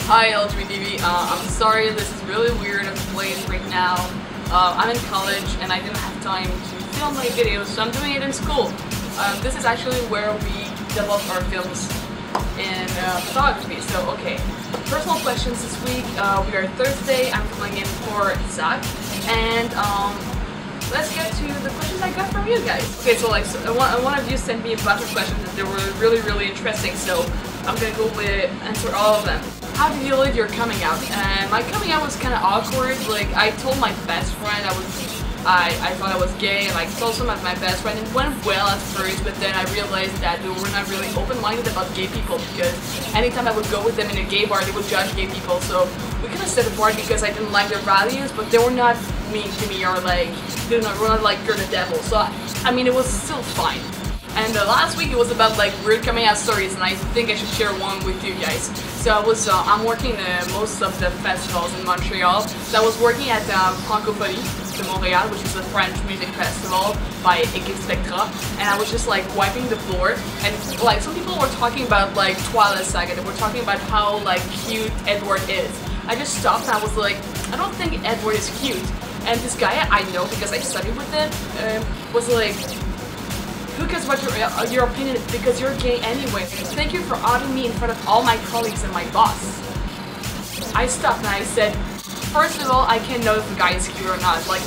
Hi LGBTV, I'm sorry this is really weird of a place right now. I'm in college and I didn't have time to film my videos, so I'm doing it in school. This is actually where we develop our films in photography. So okay, personal questions this week. We are Thursday, I'm filling in for Zach, and let's get to the questions I got from you guys. Okay, so like one of you sent me a bunch of questions and they were really interesting, so I'm gonna go with answer all of them. How did you live your coming out? And my coming out was kind of awkward. Like I told my best friend I thought I was gay, and I told some of my best friend. It went well at first, but then I realized that they were not really open-minded about gay people, because anytime I would go with them in a gay bar, they would judge gay people. So we kind of set apart because I didn't like their values, but they were not mean to me or like they were not like you're the devil. So I mean, it was still fine. And last week it was about like weird coming out stories, and I think I should share one with you guys. So I'm working most of the festivals in Montreal. So I was working at Francophonie de Montréal, which is a French music festival by Équipe Spectra, and I was just like wiping the floor, and like some people were talking about like Twilight Saga. They were talking about how like cute Edward is. I just stopped and I was like, I don't think Edward is cute. And this guy I know because I studied with him was like, who cares about your opinion because you're gay anyway? Thank you for outing me in front of all my colleagues and my boss. I stopped and I said, first of all, I can't know if a guy is cute or not. Like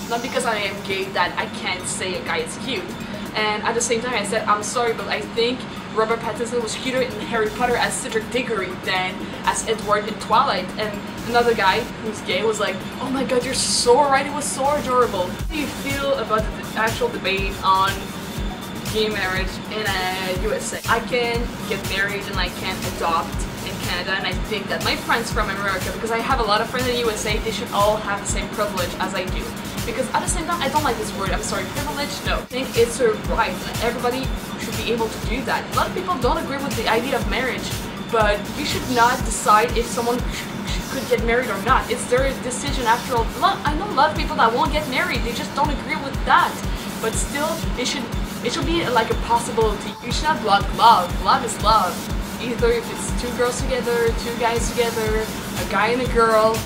not because I am gay that I can't say a guy is cute. And at the same time I said, I'm sorry, but I think Robert Pattinson was cuter in Harry Potter as Cedric Diggory than as Edward in Twilight. And another guy who's gay was like, oh my god, you're so right, it was so adorable. How do you feel about the actual debate on gay marriage in USA? I can get married and I can adopt in Canada, and I think that my friends from America, because I have a lot of friends in the USA, they should all have the same privilege as I do. Because at the same time, I don't like this word, I'm sorry, privilege, no. I think it's a right, and everybody should be able to do that. A lot of people don't agree with the idea of marriage, but you should not decide if someone could get married or not. It's their decision after all. I know a lot of people that won't get married, they just don't agree with that. But still, it should be like a possibility. You should not block love. Love is love. Either if it's two girls together, two guys together, a guy and a girl.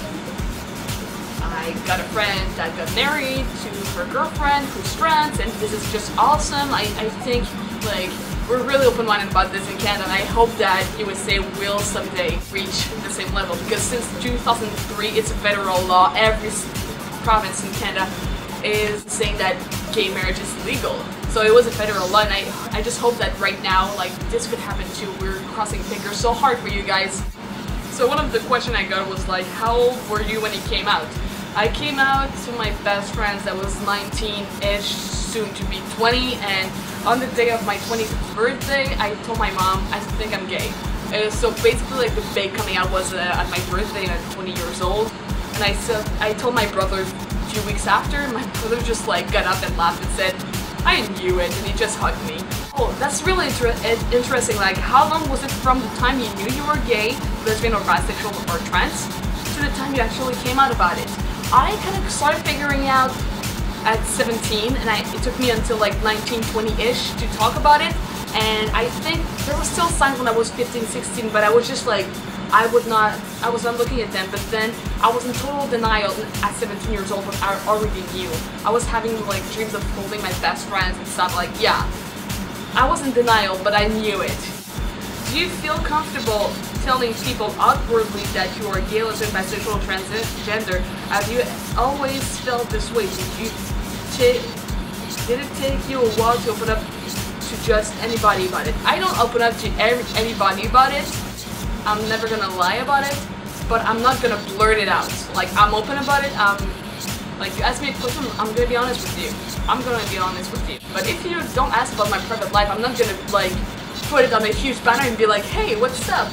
I got a friend that got married to her girlfriend who's trans, and this is just awesome. I think like we're really open-minded about this in Canada, and I hope that USA will someday reach the same level, because since 2003 it's a federal law. Every province in Canada is saying that gay marriage is legal. So it was a federal law, and I just hope that right now like this could happen too. We're crossing fingers so hard for you guys. So one of the questions I got was like, how old were you when you came out? I came out to my best friends that was 19-ish, soon to be 20, and on the day of my 20th birthday, I told my mom, I think I'm gay. So basically like the big coming out was at my birthday at 20 years old, and I told my brother a few weeks after. My brother just like got up and laughed and said, I knew it, and he just hugged me. Oh, that's really interesting. Like, how long was it from the time you knew you were gay, lesbian or bisexual or trans, to the time you actually came out about it? I kind of started figuring out at 17, and it took me until like 19, 20-ish to talk about it. And I think there were still signs when I was 15, 16, but I was just like, I was not looking at them. But then I was in total denial at 17 years old, but I already knew. I was having like dreams of holding my best friends and stuff. Like, yeah, I was in denial, but I knew it. Do you feel comfortable telling people outwardly that you are gay, lesbian, bisexual, or transgender? Have you always felt this way? Did it take you a while to open up to just anybody about it? I don't open up to anybody about it. I'm never gonna lie about it, but I'm not gonna blurt it out. Like, I'm open about it. Like, you ask me a question, I'm gonna be honest with you. I'm gonna be honest with you. But if you don't ask about my private life, I'm not gonna like put it on a huge banner and be like, hey, what's up?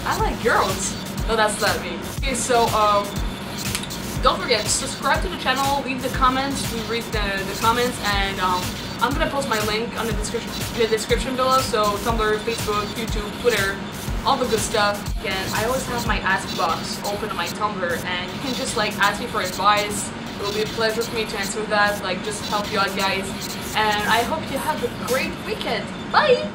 I like girls. No, that's not me. Okay, so don't forget, subscribe to the channel, leave the comments, we read the comments, and I'm gonna post my link on the description below. So Tumblr, Facebook, YouTube, Twitter, all the good stuff. And I always have my ask box open on my Tumblr, and you can just like ask me for advice. It will be a pleasure for me to answer that, like just help you out guys. And I hope you have a great weekend. Bye!